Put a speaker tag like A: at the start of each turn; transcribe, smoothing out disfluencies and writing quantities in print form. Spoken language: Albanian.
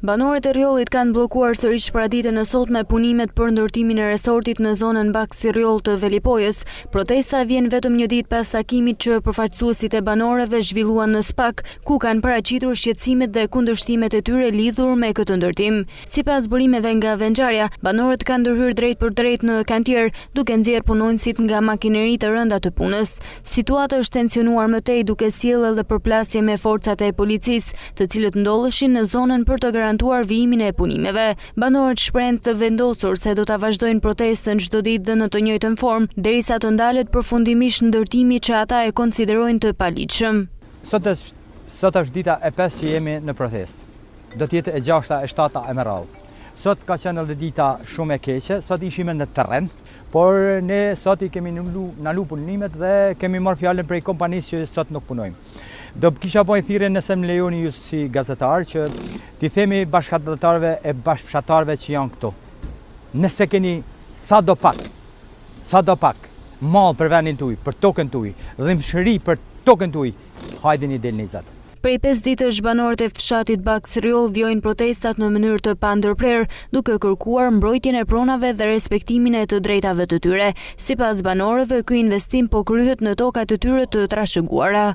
A: Banorët e Rjollit kanë bllokuar sërish paraditën e sotme punimet për ndërtimin e resortit në zonën Baksi Rjoll të Velipojës. Protesta vjen vetëm një ditë pas takimit që përfaqësuesit e banorëve zhvilluan në SPAK, ku kanë paraqitur shqetësimet dhe kundërshtimet e tyre lidhur me këtë ndërtim. Sipas burimeve nga Venxharja, banorët kanë ndërhyrë drejt për drejt në kantier, duke nxjerrë punonjësit nga makineritë të rënda të punës. Situata është tensionuar më tej duke sjellë edhe përplasje me forcat e policisë, të cilët ndodheshin në zonën për të vijimin e punimeve. Banorët shprehen të vendosur se do ta vazhdojnë protestën çdo ditë dhe në të njëjtën formë, derisa të ndalet përfundimisht ndërtimi që ata e konsiderojnë të paligjshëm.
B: Sot është dita e 5 që jemi në protestë. Do të jetë e 6-a e 7-a e me radhë. Sot ka qenë edhe dita shumë e keqe, sot ishim në terren, por ne sot i kemi nalu punimet dhe kemi marrë fjalën prej kompanisë që sot nuk punojmë. Do kisha bojë thirrje nëse më lejoni ju si gazetar që t'i themi bashkëdhëtarëve e bashkëfshatarëve që janë këtu. Nëse keni sa do pak mall për vendin tuaj, për tokën tuaj, dhimbshëri për tokën tuaj, hajdeni del nizat.
A: Prej 5 ditësh banorët e fshatit Baksi Rjoll vjojnë protestat në mënyrë të pandërprer, duke kërkuar mbrojtjen e pronave dhe respektimin e të drejtave të tyre. Sipas banorëve, ky investim po kryhet në tokat e tyre të trashëguara.